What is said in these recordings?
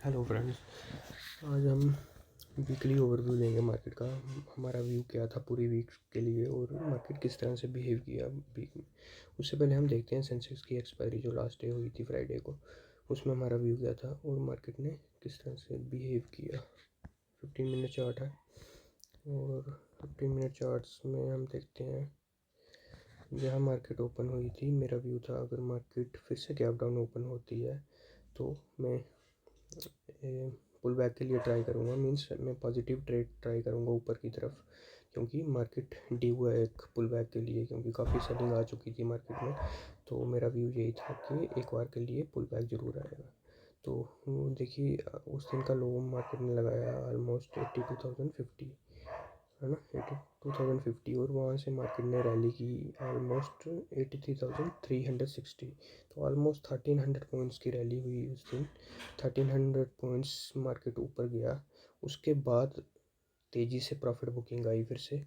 Hello friends. आज हम weekly overview लेंगे मार्केट का। हमारा व्यू क्या था पूरी वीक के लिए और मार्केट किस तरह से बिहेव किया वीक में। उससे पहले हम देखते हैं सेंसेक्स की एक्सपायरी जो लास्ट डे हुई थी फ्राइडे को, उसमें हमारा व्यू क्या था और मार्केट ने किस तरह से बिहेव किया। 15 मिनट चार्ट है और 15 मिनट चार्ट्स में हम देखते हैं जहाँ मार्केट ओपन हुई थी। मेरा व्यू था अगर मार्केट फिर से गैप डाउन ओपन होती है तो मैं पुल बैक के लिए ट्राई करूँगा। मींस मैं पॉजिटिव ट्रेड ट्राई करूँगा ऊपर की तरफ, क्योंकि मार्केट ड्यू है एक पुल बैक के लिए, क्योंकि काफ़ी सेलिंग आ चुकी थी मार्केट में। तो मेरा व्यू यही था कि एक बार के लिए पुल बैक ज़रूर आएगा। तो देखिए उस दिन का लो मार्केट ने लगाया ऑलमोस्ट 82,050, है ना, 82,050, और वहाँ से मार्केट ने रैली की ऑलमोस्ट 83,360। तो ऑलमोस्ट 1300 पॉइंट्स की रैली हुई उस दिन। 1300 पॉइंट्स मार्केट ऊपर गया। उसके बाद तेज़ी से प्रॉफिट बुकिंग आई फिर से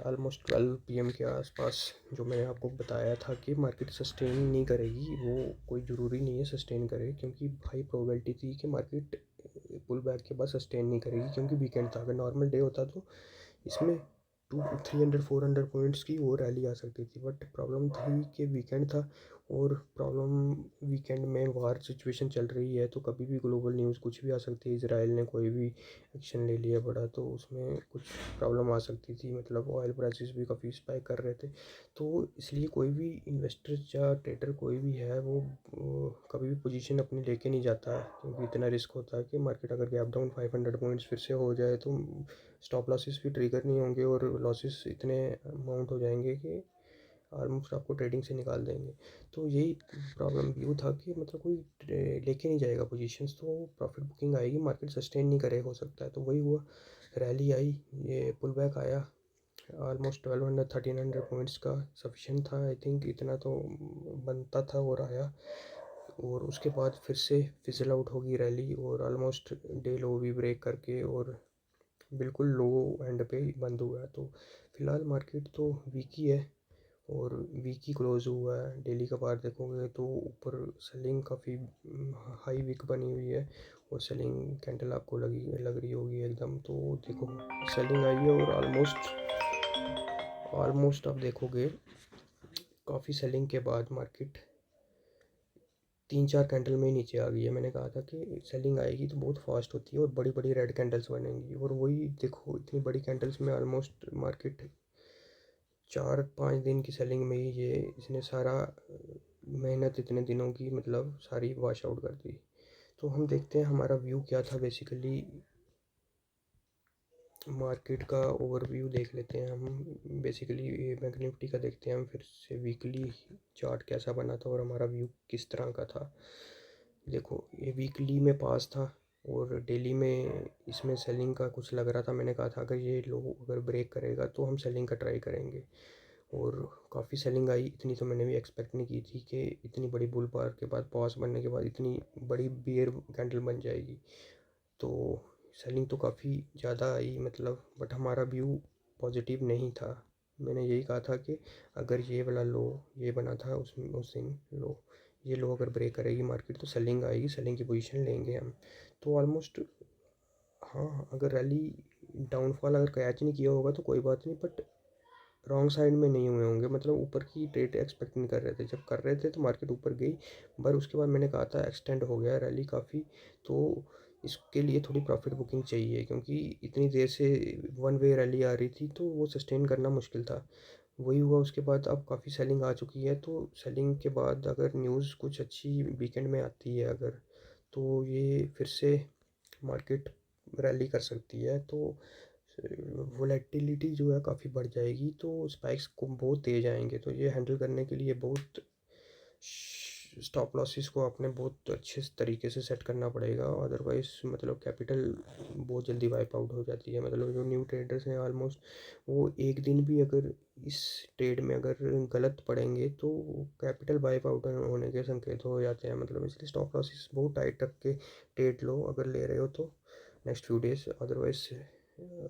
ऑलमोस्ट 12 PM के आसपास। जो मैंने आपको बताया था कि मार्केट सस्टेन नहीं करेगी, वो कोई ज़रूरी नहीं है सस्टेन करे, क्योंकि हाई प्रोबेबिलिटी थी कि मार्केट पुल बैक के बाद सस्टेन नहीं करेगी, क्योंकि वीकेंड था। अगर नॉर्मल डे होता तो इसमें 300-400 पॉइंट्स की और रैली आ सकती थी, बट प्रॉब्लम थी कि वीकेंड था। और प्रॉब्लम वीकेंड में वार सिचुएशन चल रही है, तो कभी भी ग्लोबल न्यूज़ कुछ भी आ सकती है। इजराइल ने कोई भी एक्शन ले लिया बड़ा तो उसमें कुछ प्रॉब्लम आ सकती थी। मतलब ऑयल प्राइसेस भी काफ़ी स्पाइक कर रहे थे। तो इसलिए कोई भी इन्वेस्टर या ट्रेडर कोई भी है वो कभी भी पोजीशन अपनी लेके नहीं जाता है, क्योंकि इतना रिस्क होता है कि मार्केट अगर गैप डाउन 500 पॉइंट्स फिर से हो जाए तो स्टॉप लॉसेस भी ट्रिगर नहीं होंगे और लॉसेस इतने अमाउंट हो जाएंगे कि ऑलमोस्ट आपको ट्रेडिंग से निकाल देंगे। तो यही प्रॉब्लम व्यू था कि मतलब कोई लेके नहीं जाएगा पोजीशंस, तो प्रॉफिट बुकिंग आएगी, मार्केट सस्टेन नहीं करे हो सकता है। तो वही हुआ, रैली आई, ये पुल बैक आया। ऑलमोस्ट 1200-1300 पॉइंट्स का सफिशेंट था आई थिंक, इतना तो बनता था और आया। और उसके बाद फिर से फिजल आउट होगी रैली और ऑलमोस्ट डे लो भी ब्रेक करके और बिल्कुल लो एंड पे बंद हुआ है। तो फिलहाल मार्केट तो वीक ही है और वीक ही क्लोज हुआ है। डेली का बार देखोगे तो ऊपर सेलिंग काफ़ी हाई वीक बनी हुई है और सेलिंग कैंडल आपको लग रही होगी एकदम। तो देखो सेलिंग आई है और ऑलमोस्ट आप देखोगे काफ़ी सेलिंग के बाद मार्केट 3-4 कैंडल में ही नीचे आ गई है। मैंने कहा था कि सेलिंग आएगी तो बहुत फास्ट होती है और बड़ी बड़ी रेड कैंडल्स बनेंगी, और वही देखो इतनी बड़ी कैंडल्स में ऑलमोस्ट मार्केट 4-5 दिन की सेलिंग में ही ये इसने सारा मेहनत इतने दिनों की मतलब सारी वॉश आउट कर दी। तो हम देखते हैं हमारा व्यू क्या था। बेसिकली मार्केट का ओवरव्यू देख लेते हैं हम। बेसिकली ये बैंक निफ्टी का देखते हैं हम फिर से वीकली चार्ट कैसा बना था और हमारा व्यू किस तरह का था। देखो ये वीकली में पास था और डेली में इसमें सेलिंग का कुछ लग रहा था। मैंने कहा था अगर ये लो अगर ब्रेक करेगा तो हम सेलिंग का ट्राई करेंगे, और काफ़ी सेलिंग आई। इतनी तो मैंने भी एक्सपेक्ट नहीं की थी कि इतनी बड़ी बुल बार के बाद पॉज बनने के बाद इतनी बड़ी बियर कैंडल बन जाएगी। तो सेलिंग तो काफ़ी ज़्यादा आई मतलब, बट हमारा व्यू पॉजिटिव नहीं था। मैंने यही कहा था कि अगर ये वाला लो ये बना था उस दिन लो, ये लो अगर ब्रेक करेगी मार्केट तो सेलिंग आएगी, सेलिंग की पोजीशन लेंगे हम। तो ऑलमोस्ट हाँ, अगर रैली डाउनफॉल अगर कैच नहीं किया होगा तो कोई बात नहीं, बट रॉन्ग साइड में नहीं हुए होंगे। मतलब ऊपर की ट्रेड एक्सपेक्ट नहीं कर रहे थे, जब कर रहे थे तो मार्केट ऊपर गई, पर उसके बाद मैंने कहा था एक्सटेंड हो गया रैली काफ़ी। तो इसके लिए थोड़ी प्रॉफिट बुकिंग चाहिए, क्योंकि इतनी देर से वन वे रैली आ रही थी तो वो सस्टेन करना मुश्किल था। वही हुआ। उसके बाद अब काफ़ी सेलिंग आ चुकी है, तो सेलिंग के बाद अगर न्यूज़ कुछ अच्छी वीकेंड में आती है अगर, तो ये फिर से मार्केट रैली कर सकती है। तो वोलेटिलिटी जो है काफ़ी बढ़ जाएगी, तो स्पाइक्स को बहुत तेज़ आएंगे। तो ये हैंडल करने के लिए बहुत स्टॉप लॉसेस को आपने बहुत अच्छे तरीके से सेट करना पड़ेगा, अदरवाइज़ मतलब कैपिटल बहुत जल्दी वाइप आउट हो जाती है। मतलब जो न्यू ट्रेडर्स हैं ऑलमोस्ट वो एक दिन भी अगर इस ट्रेड में अगर गलत पड़ेंगे तो कैपिटल वाइप आउट होने के संकेत हो जाते हैं। मतलब इसलिए स्टॉप लॉसेस बहुत टाइट रख के ट्रेड लो अगर ले रहे हो तो नेक्स्ट फ्यू डेज, अदरवाइज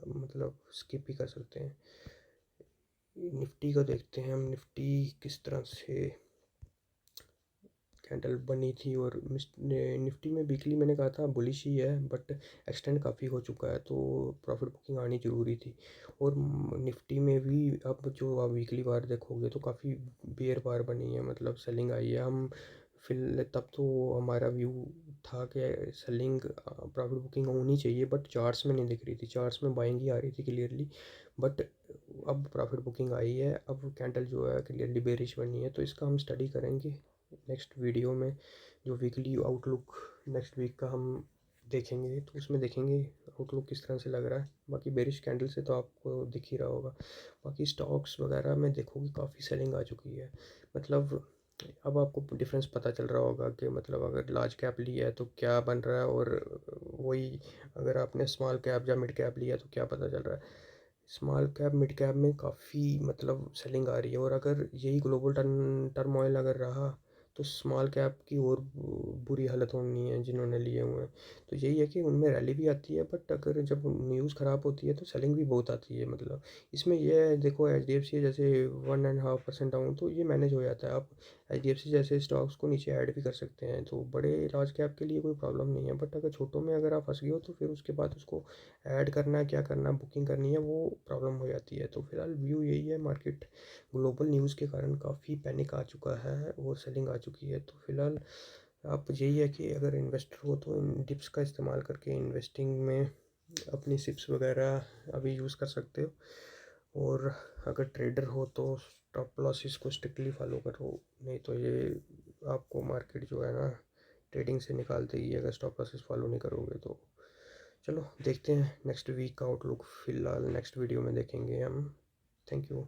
मतलब स्किप ही कर सकते हैं। निफ्टी का देखते हैं हम, निफ्टी किस तरह से कैंडल बनी थी और निफ्टी में वीकली मैंने कहा था बुलिश ही है, बट एक्सटेंड काफ़ी हो चुका है, तो प्रॉफिट बुकिंग आनी ज़रूरी थी। और निफ्टी में भी अब जो आप वीकली बार देखोगे तो काफ़ी बेयर बार बनी है, मतलब सेलिंग आई है। हम फिल तब तो हमारा व्यू था कि सेलिंग प्रॉफिट बुकिंग होनी चाहिए, बट चार्ट्स में नहीं दिख रही थी, चार्ट्स में बाइंग ही आ रही थी क्लियरली। बट अब प्रॉफिट बुकिंग आई है, अब कैंडल जो है क्लियरली बेरिश बनी है, तो इसका हम स्टडी करेंगे नेक्स्ट वीडियो में। जो वीकली आउटलुक नेक्स्ट वीक का हम देखेंगे, तो उसमें देखेंगे आउटलुक किस तरह से लग रहा है। बाकी बेरिश कैंडल से तो आपको दिख ही रहा होगा। बाकी स्टॉक्स वगैरह में देखोगे काफ़ी सेलिंग आ चुकी है, मतलब अब आपको डिफरेंस पता चल रहा होगा कि मतलब अगर लार्ज कैप लिया है तो क्या बन रहा है, और वही अगर आपने स्मॉल कैप या मिड कैप लिया है तो क्या पता चल रहा है। स्मॉल कैप मिड कैप में काफ़ी मतलब सेलिंग आ रही है, और अगर यही ग्लोबल टर्मोइल अगर रहा तो स्मॉल कैप की और बुरी हालत होनी है जिन्होंने लिए हुए हैं। तो यही है कि उनमें रैली भी आती है, बट अगर जब न्यूज़ ख़राब होती है तो सेलिंग भी बहुत आती है। मतलब इसमें यह है, देखो एच डी एफ सी जैसे 1.5% डाउन तो ये मैनेज हो जाता है। आप एच डी एफ सी जैसे स्टॉक्स को नीचे ऐड भी कर सकते हैं, तो बड़े लार्ज कैप के लिए कोई प्रॉब्लम नहीं है। बट अगर छोटों में अगर आप फंस गए हो तो फिर उसके बाद उसको ऐड करना है, क्या करना, बुकिंग करनी है, वो प्रॉब्लम हो जाती है। तो फिलहाल व्यू यही है, मार्केट ग्लोबल न्यूज़ के कारण काफ़ी पैनिक आ चुका है और सेलिंग आ चुकी है। तो फिलहाल आप यही है कि अगर इन्वेस्टर हो तो इन डिप्स का इस्तेमाल करके इन्वेस्टिंग में अपनी सिप्स वगैरह अभी यूज़ कर सकते हो। और अगर ट्रेडर हो तो स्टॉप लॉसेस को स्ट्रिक्टली फॉलो करो, नहीं तो ये आपको मार्केट जो है ना ट्रेडिंग से निकाल देगी अगर स्टॉप लॉसेस फॉलो नहीं करोगे तो। चलो देखते हैं नेक्स्ट वीक का आउटलुक, फिलहाल नेक्स्ट वीडियो में देखेंगे हम। Thank you.